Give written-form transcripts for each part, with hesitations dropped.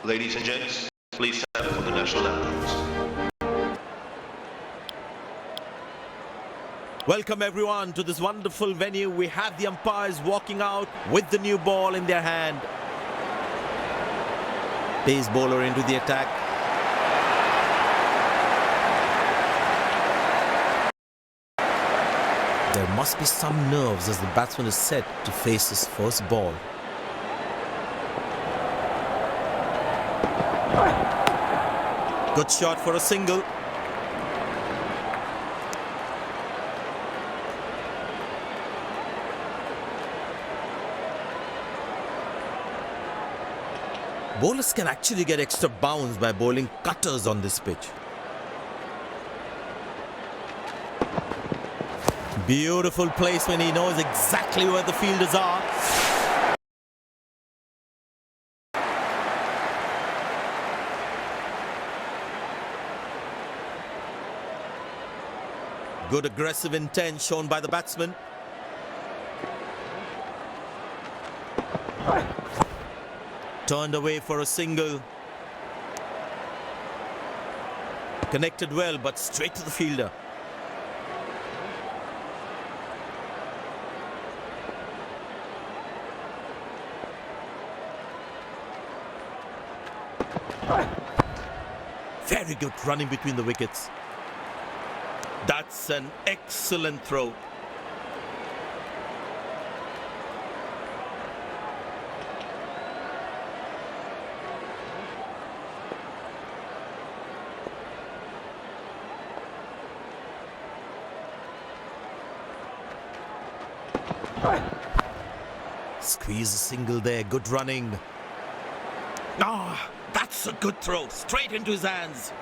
Ladies and gents, please stand for the national anthems. Welcome everyone to this wonderful venue. We have the umpires walking out with the new ball in their hand. Pace bowler into the attack. There must be some nerves as the batsman is set to face his first ball. Good shot for a single. Bowlers can actually get extra bounce by bowling cutters on this pitch. Beautiful placement. He knows exactly where the fielders are. Good aggressive intent shown by the batsman. Turned away for a single. Connected well, but straight to the fielder. Very good running between the wickets. That's an excellent throw. Squeeze a single there, good running. Ah, that's a good throw, straight into his hands.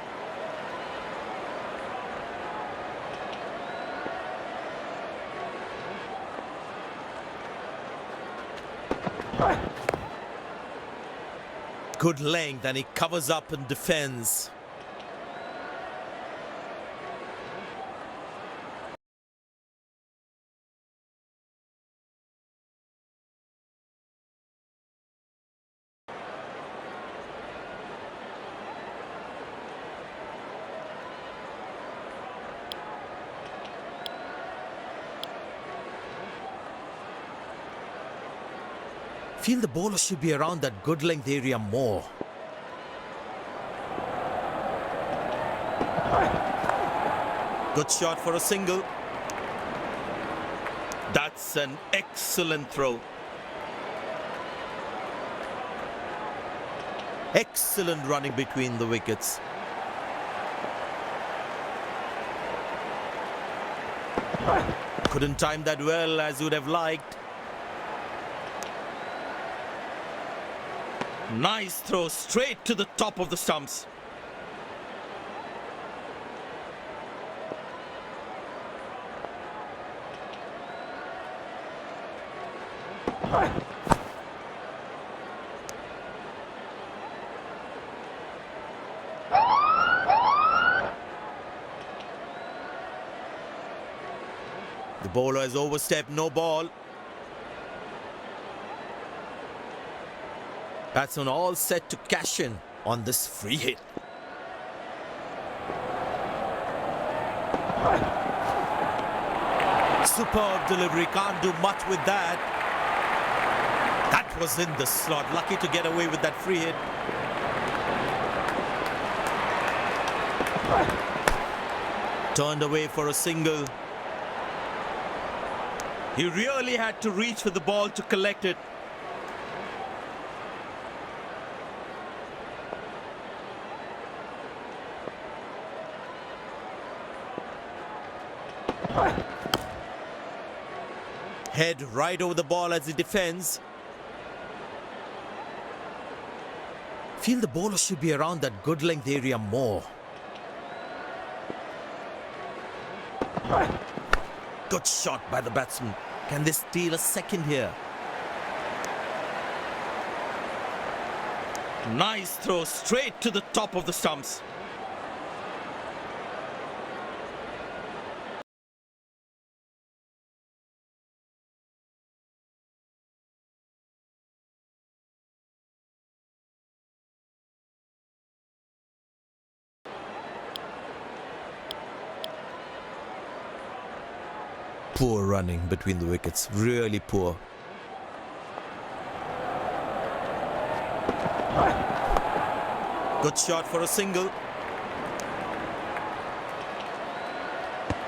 Good length and he covers up and defends. Feel the bowler should be around that good length area more. Good shot for a single. That's an excellent throw. Excellent running between the wickets. Couldn't time that well as would have liked. Nice throw straight to the top of the stumps. The bowler has overstepped, no ball. Batsman all set to cash in on this free hit. Superb delivery, can't do much with that. That was in the slot, lucky to get away with that free hit. Turned away for a single. He really had to reach for the ball to collect it. Head right over the ball as he defends. Feel the bowler should be around that good length area more. Good shot by the batsman. Can they steal a second here? Nice throw straight to the top of the stumps. Poor running between the wickets, really poor. Good shot for a single.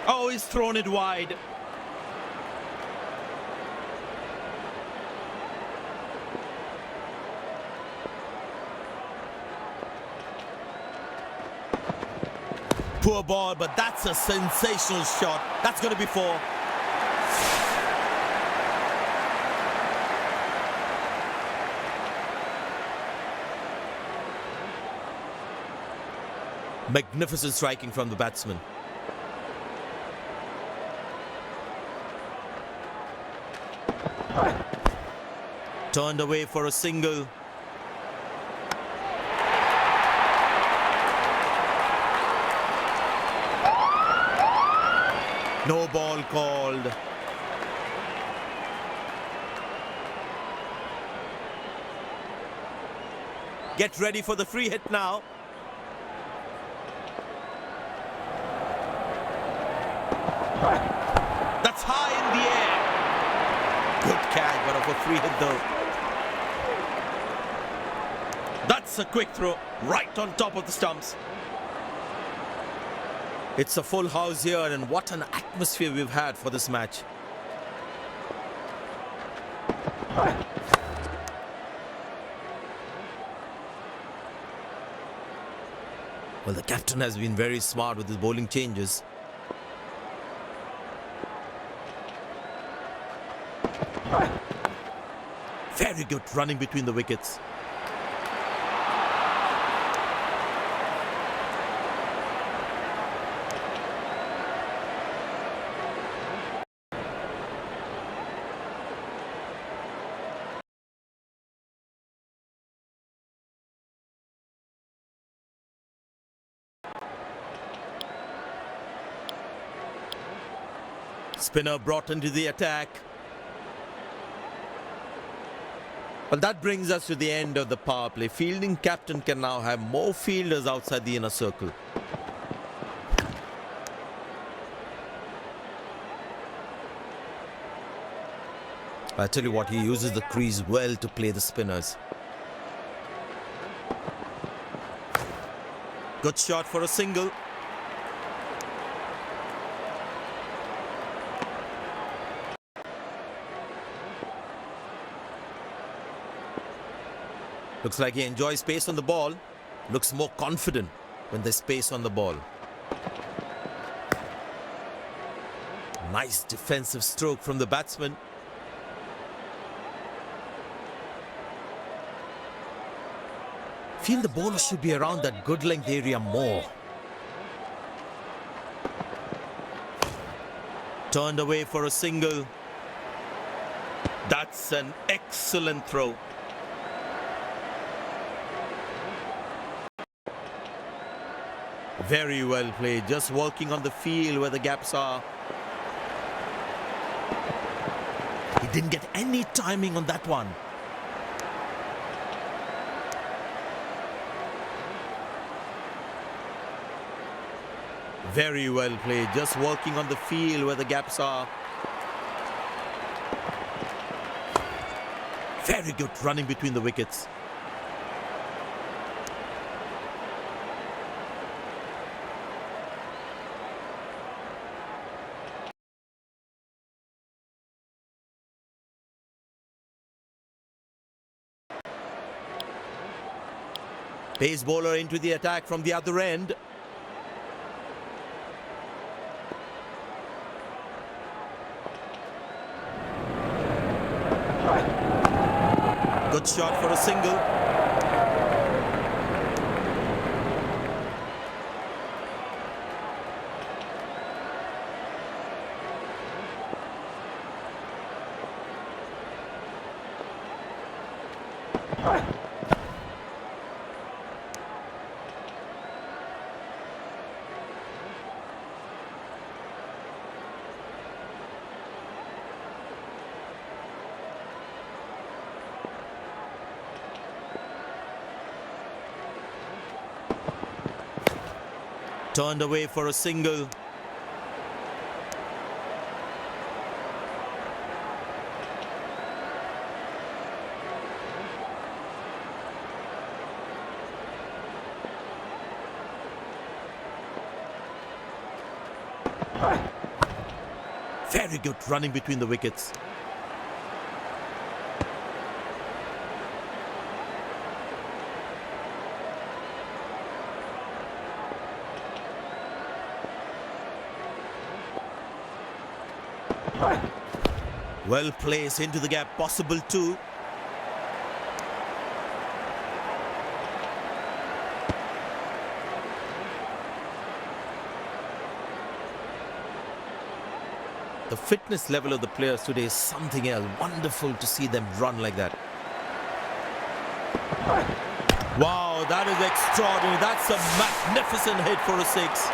Oh, he's thrown it wide. Poor ball, but that's a sensational shot. That's going to be four. Magnificent striking from the batsman. Turned away for a single. No ball called. Get ready for the free hit now. That's high in the air. Good catch, but of a free hit though. That's a quick throw, right on top of the stumps. It's a full house here, and what an atmosphere we've had for this match. Well, the captain has been very smart with his bowling changes. Very good running between the wickets. Spinner brought into the attack. Well, that brings us to the end of the power play. Fielding captain can now have more fielders outside the inner circle. I tell you what, he uses the crease well to play the spinners. Good shot for a single. Looks like he enjoys space on the ball. Looks more confident when there's space on the ball. Nice defensive stroke from the batsman. Feel the bowler should be around that good length area more. Turned away for a single. That's an excellent throw. Very well played, just working on the field where the gaps are. He didn't get any timing on that one. Very well played, just working on the field where the gaps are. Very good running between the wickets. Pace bowler into the attack from the other end. Good shot for a single. Turned away for a single. Very good running between the wickets. Well placed into the gap, possible too. The fitness level of the players today is something else. Wonderful to see them run like that. Wow, that is extraordinary. That's a magnificent hit for a six.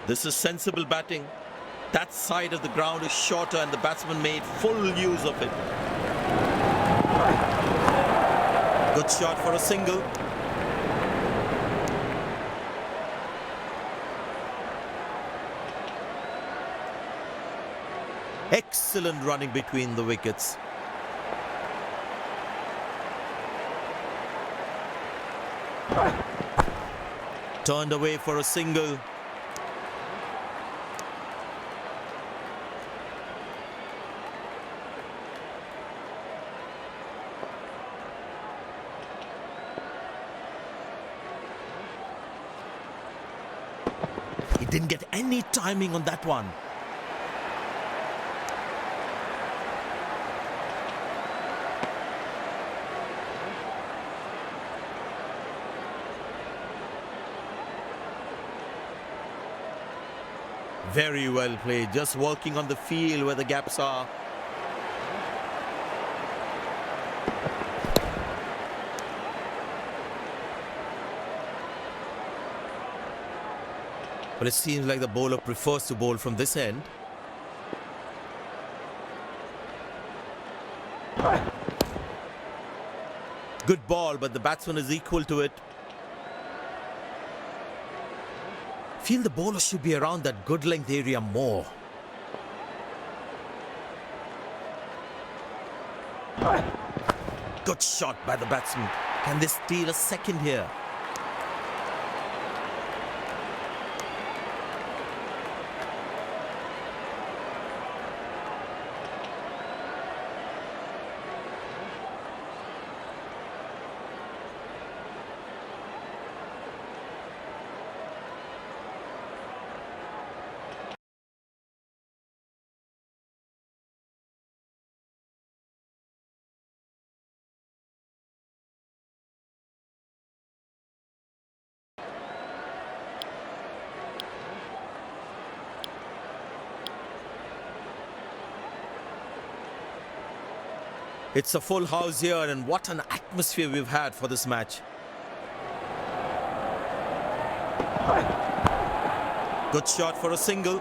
This is sensible batting. That side of the ground is shorter and the batsman made full use of it. Good shot for a single. Excellent running between the wickets. Turned away for a single. He didn't get any timing on that one. Very well played, just working on the field where the gaps are. Well, it seems like the bowler prefers to bowl from this end. Good ball, but the batsman is equal to it. Feel the bowler should be around that good length area more. Good shot by the batsman. Can they steal a second here? It's a full house here, and what an atmosphere we've had for this match. Good shot for a single.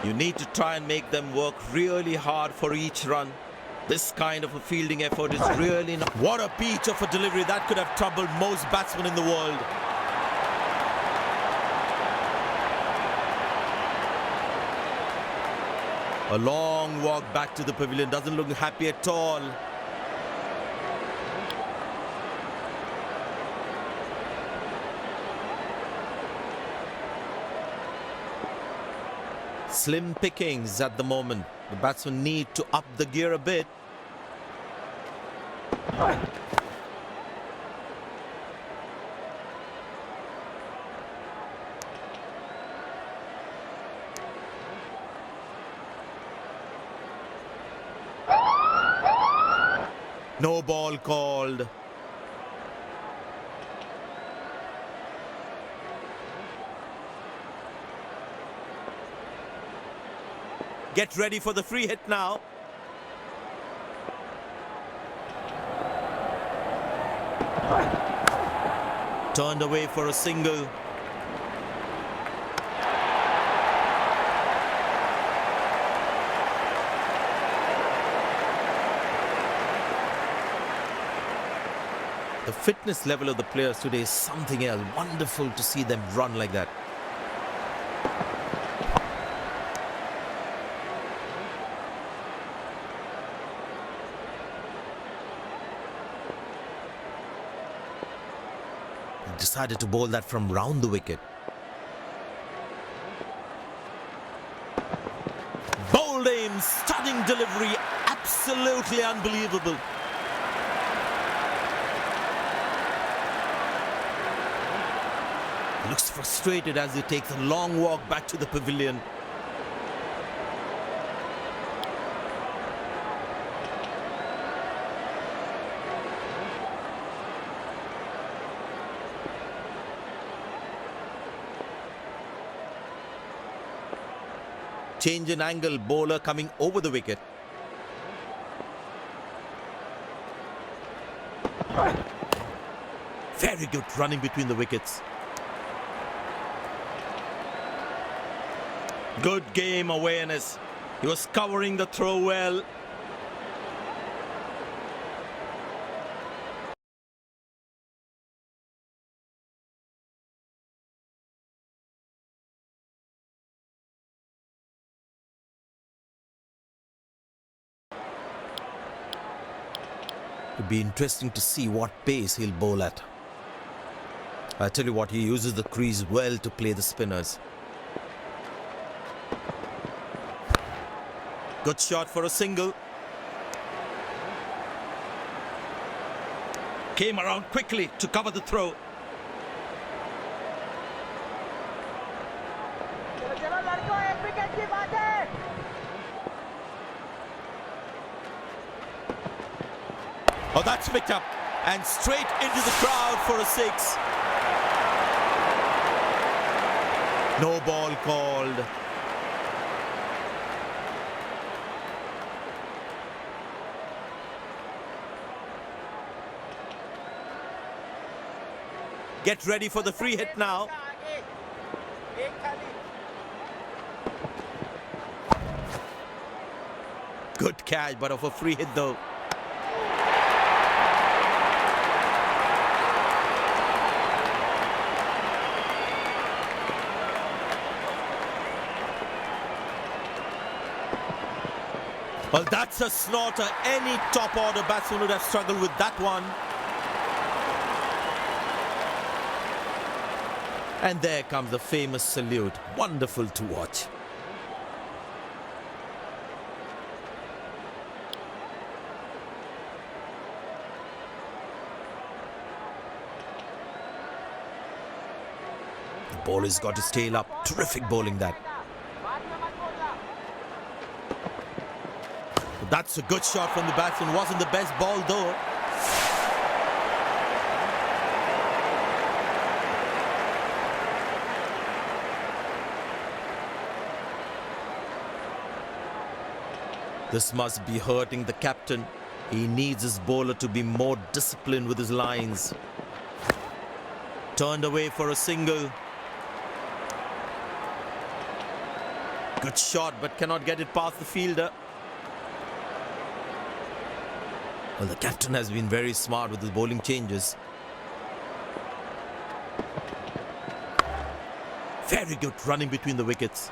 You need to try and make them work really hard for each run. This kind of a fielding effort is really not... What a peach of a delivery. That could have troubled most batsmen in the world. A long walk back to the pavilion. Doesn't look happy at all. Slim pickings at the moment. The batsmen need to up the gear a bit. No ball called. Get ready for the free hit now. Turned away for a single. The fitness level of the players today is something else. Wonderful to see them run like that. He decided to bowl that from round the wicket. Bowled aim, stunning delivery, absolutely unbelievable. Looks frustrated as he takes a long walk back to the pavilion. Change in angle, bowler coming over the wicket. Very good running between the wickets. Good game awareness. He was covering the throw well. It'd be interesting to see what pace he'll bowl at. I tell you what, he uses the crease well to play the spinners. Good shot for a single. Came around quickly to cover the throw. Oh, that's picked up and straight into the crowd for a six. No ball called. Get ready for the free hit now. Good catch, but of a free hit though. Well, that's a slaughter. Any top order batsman would have struggled with that one. And there comes the famous salute. Wonderful to watch. The bowler's got his tail up. Terrific bowling that. That's a good shot from the batsman. Wasn't the best ball though. This must be hurting the captain. He needs his bowler to be more disciplined with his lines. Turned away for a single. Good shot, but cannot get it past the fielder. Well, the captain has been very smart with his bowling changes. Very good running between the wickets.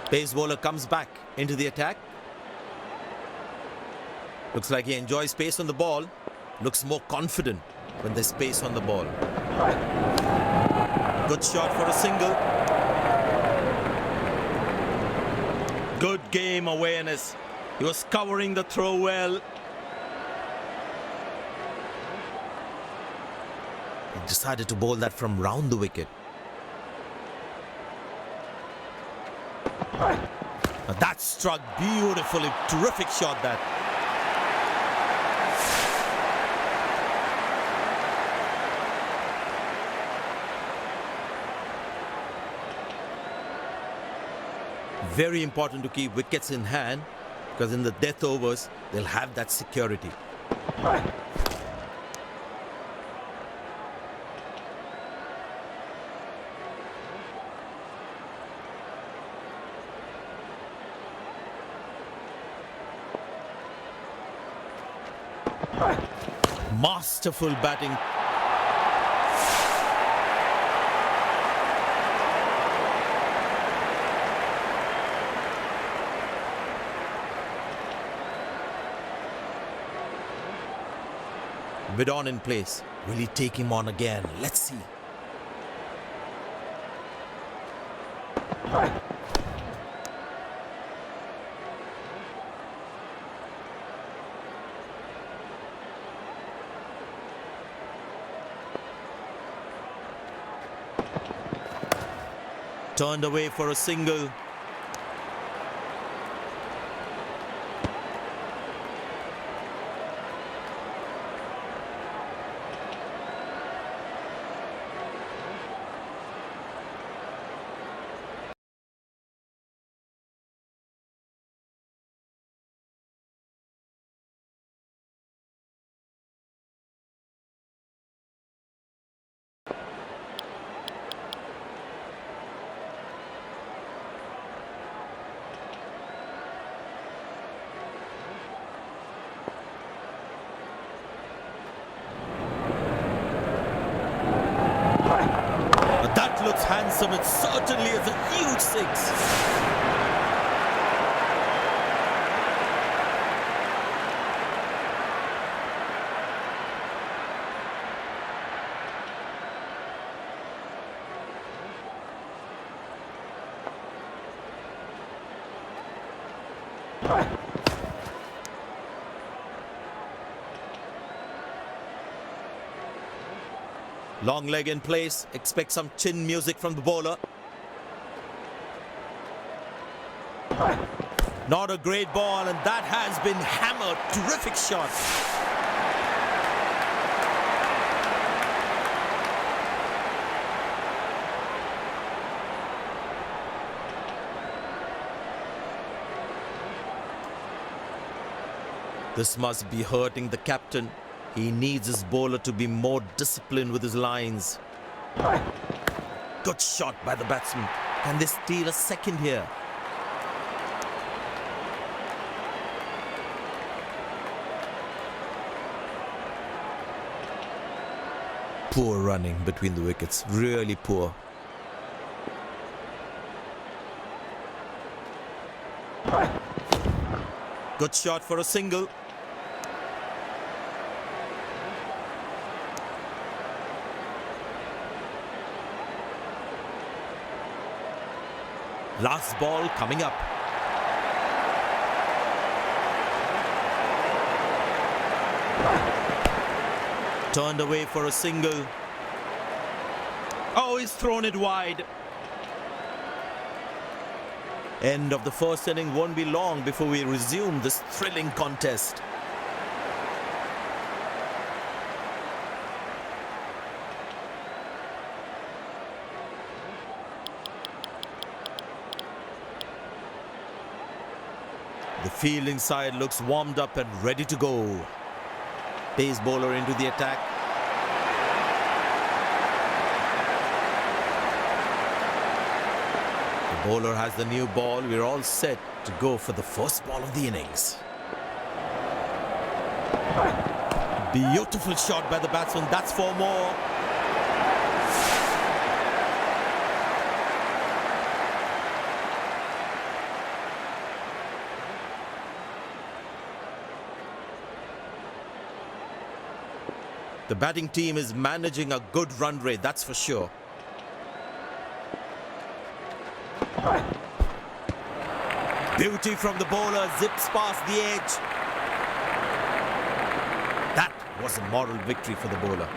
Pace bowler comes back into the attack. Looks like he enjoys pace on the ball. Looks more confident when there's pace on the ball. Good shot for a single. Good game awareness. He was covering the throw well. He decided to bowl that from round the wicket. That struck beautifully. Terrific shot that. Very important to keep wickets in hand, because in the death overs, they'll have that security. Masterful batting. Mid on in place. Will he take him on again? Let's see. Turned away for a single. That looks handsome. It certainly is a huge six. Long leg in place. Expect some chin music from the bowler. Not a great ball, and that has been hammered. Terrific shot. This must be hurting the captain. He needs his bowler to be more disciplined with his lines. Good shot by the batsman. Can they steal a second here? Poor running between the wickets. Really poor. Good shot for a single. Last ball coming up. Turned away for a single. Oh, he's thrown it wide. End of the first inning. Won't be long before we resume this thrilling contest. The fielding side looks warmed up and ready to go. Pace bowler into the attack. The bowler has the new ball. We're all set to go for the first ball of the innings. Beautiful shot by the batsman. That's 4 more. The batting team is managing a good run rate, that's for sure. Beauty from the bowler, zips past the edge. That was a moral victory for the bowler.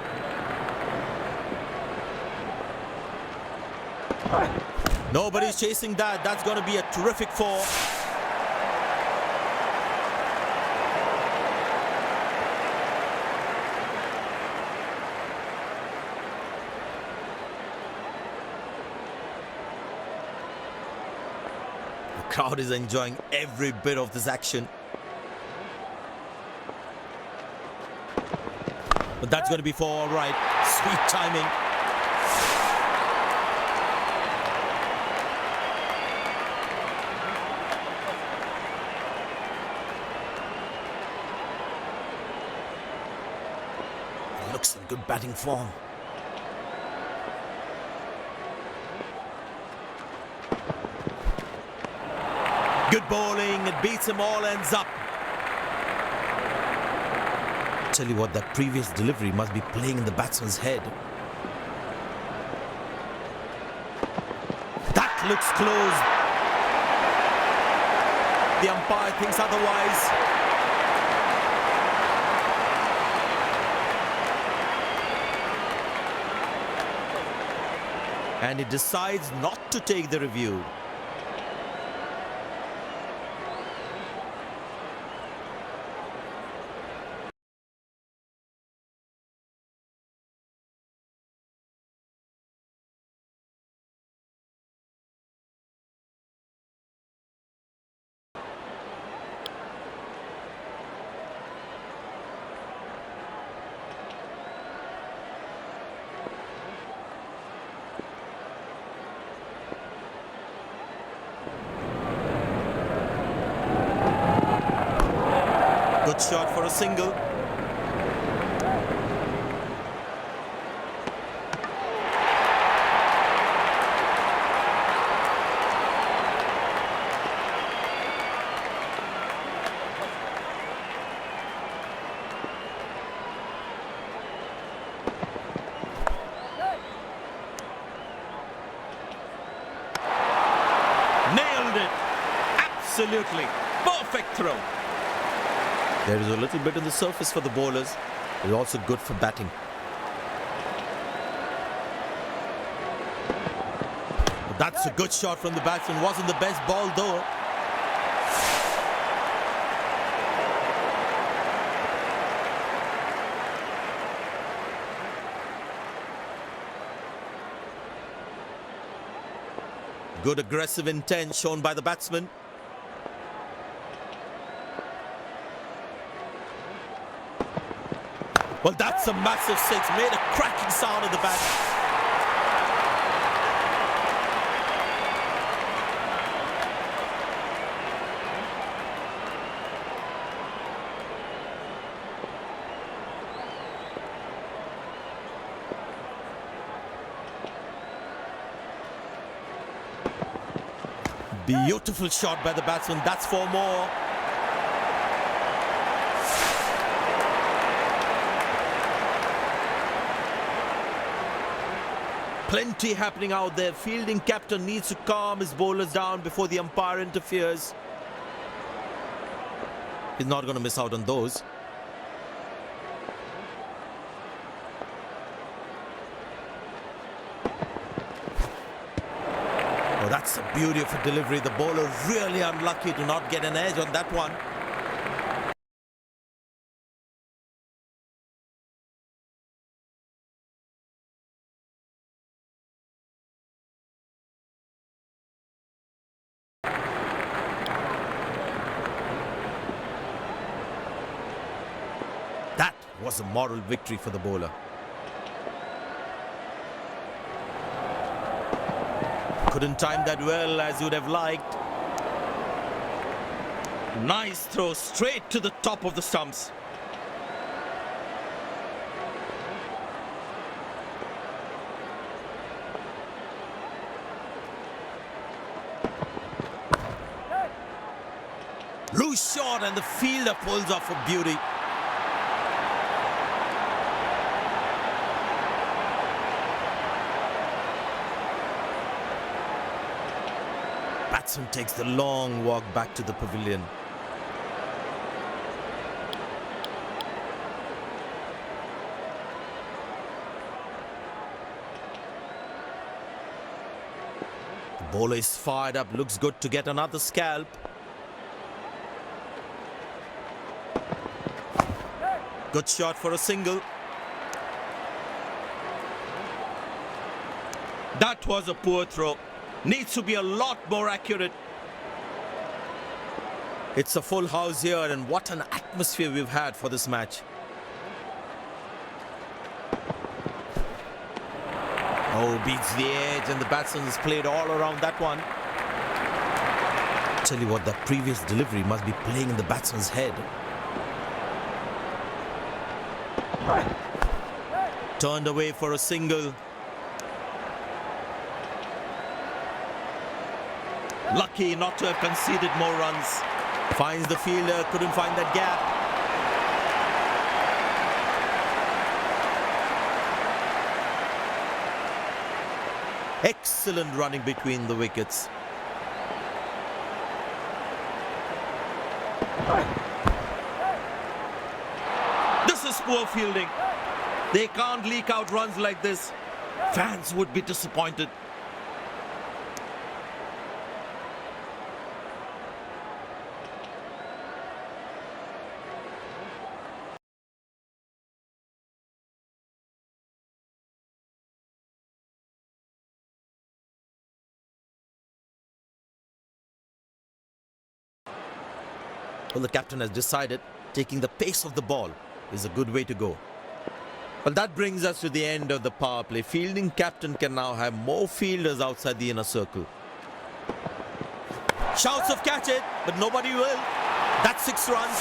Nobody's chasing that. That's going to be a terrific 4. Crowd is enjoying every bit of this action. But that's going to be for all right. Sweet timing. Looks in good batting form. Good bowling, it beats him all, ends up. Tell you what, that previous delivery must be playing in the batsman's head. That looks close. The umpire thinks otherwise. And he decides not to take the review. Good shot for a single. Nailed it. Absolutely. Perfect throw. There is a little bit on the surface for the bowlers. It's also good for batting. But that's a good shot from the batsman. Wasn't the best ball though. Good aggressive intent shown by the batsman. Well, that's a massive six. Made a cracking sound at the back. Beautiful shot by the batsman. That's 4 more. Plenty happening out there. Fielding captain needs to calm his bowlers down before the umpire interferes. He's not going to miss out on those. Oh, that's the beauty of a delivery. The bowler really unlucky to not get an edge on that one. That was a moral victory for the bowler. Couldn't time that well as you'd have liked. Nice throw straight to the top of the stumps. Loose shot and the fielder pulls off a beauty. Batsman takes the long walk back to the pavilion. The bowler is fired up, looks good to get another scalp. Good shot for a single. That was a poor throw. Needs to be a lot more accurate. It's a full house here, and what an atmosphere we've had for this match. Oh, beats the edge, and the batsman has played all around that one. Tell you what, that previous delivery must be playing in the batsman's head. Turned away for a single. Lucky not to have conceded more runs. Finds the fielder, couldn't find that gap. Excellent running between the wickets. This is poor fielding. They can't leak out runs like this. Fans would be disappointed. Well, the captain has decided taking the pace of the ball is a good way to go. Well, that brings us to the end of the power play. Fielding captain can now have more fielders outside the inner circle. Shouts of catch it, but nobody will. That's 6 runs.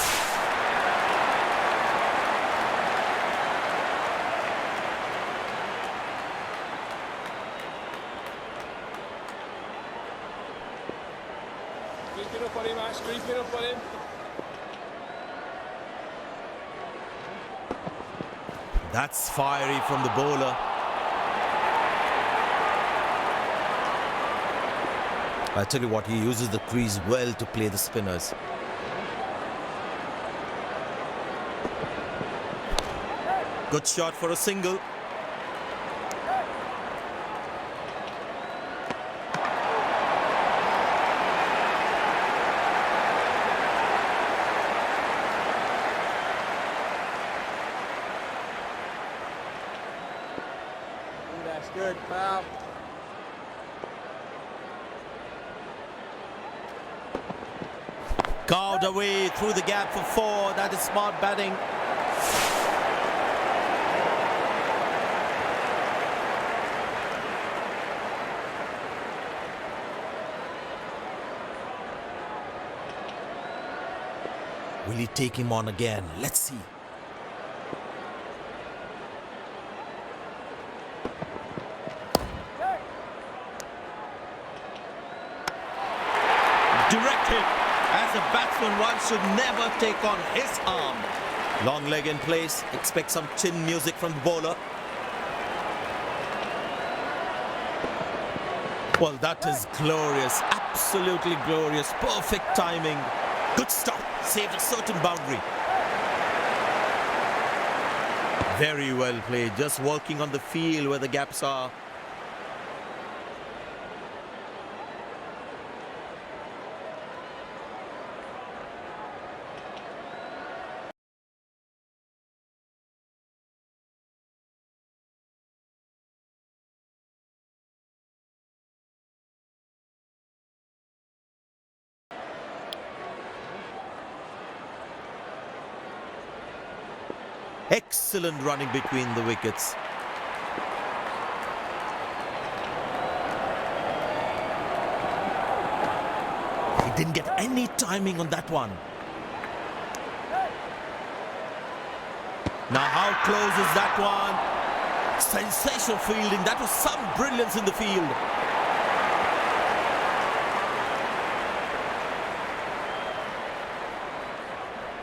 Creeping up on him, Ash, creeping up on him. That's fiery from the bowler. I tell you what, he uses the crease well to play the spinners. Good shot for a single. That's good, pal. Carved away through the gap for 4. That is smart batting. Will he take him on again? Let's see. Direct hit. As a batsman, one should never take on his arm. Long leg in place. Expect some chin music from the bowler. Well, that is glorious. Absolutely glorious. Perfect timing. Good stop. Saved a certain boundary. Very well played. Just working on the field where the gaps are. Excellent running between the wickets. He didn't get any timing on that one. Now how close is that one? Sensational fielding. That was some brilliance in the field.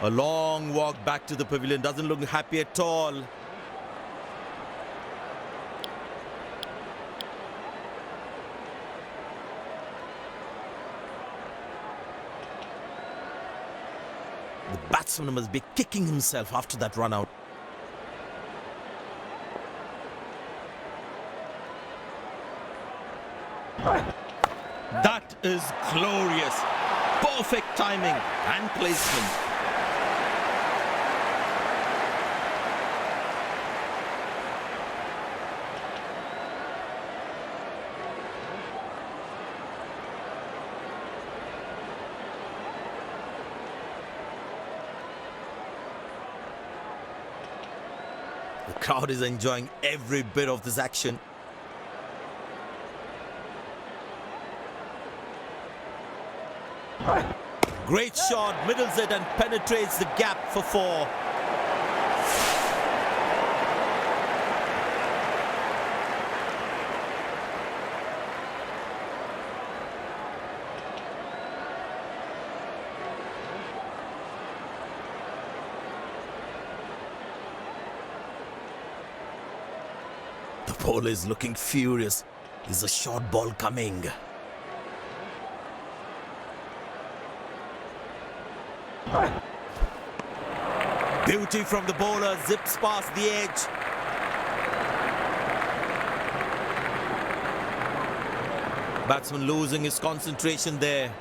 A long walk back to the pavilion. Doesn't look happy at all. The batsman must be kicking himself after that run out. That is glorious. Perfect timing and placement. crowd is enjoying every bit of this action. Great shot, middles it and penetrates the gap for 4. The bowler is looking furious. Is a short ball coming? Beauty from the bowler, zips past the edge. Batsman losing his concentration there.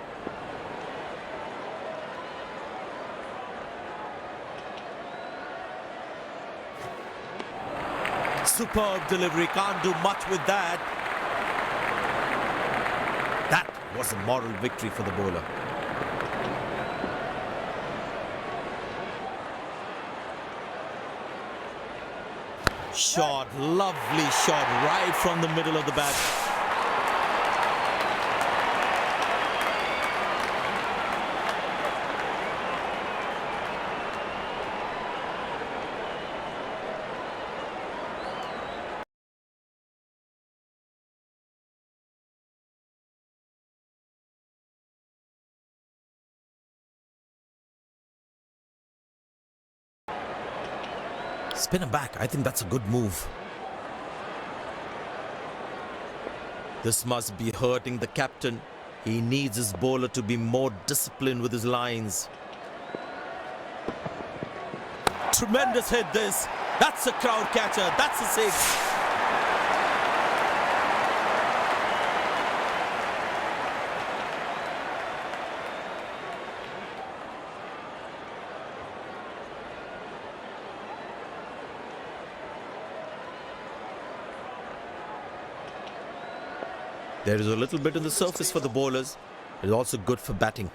Superb delivery, can't do much with that. That was a moral victory for the bowler. Shot, lovely shot right from the middle of the bat. Spin him back. I think that's a good move. This must be hurting the captain. He needs his bowler to be more disciplined with his lines. Tremendous hit this. That's a crowd catcher. That's a 6. There is a little bit on the surface for the bowlers. It is also good for batting.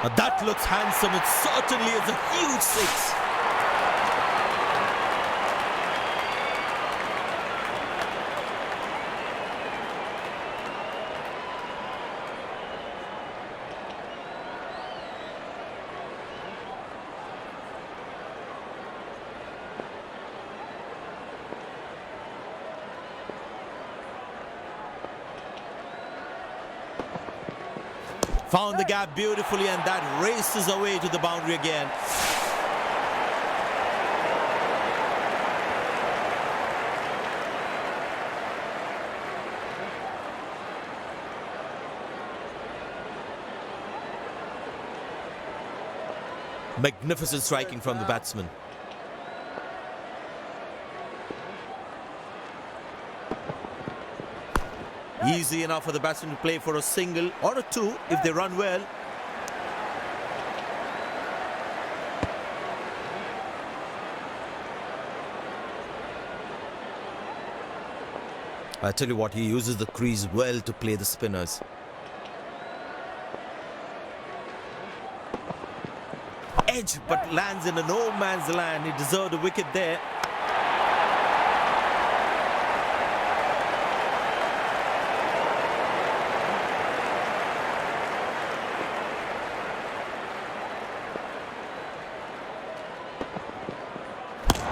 That looks handsome. It certainly is a huge 6. Found the gap beautifully and that races away to the boundary again. Magnificent striking from the batsman. Easy enough for the batsman to play for a single or a 2 if they run well. I tell you what, he uses the crease well to play the spinners. Edge, but lands in a no man's land. He deserved a wicket there.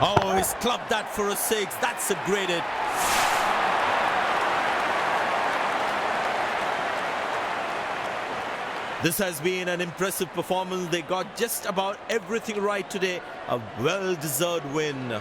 Oh, he's clubbed that for a 6. That's a great hit. This has been an impressive performance. They got just about everything right today. A well-deserved win.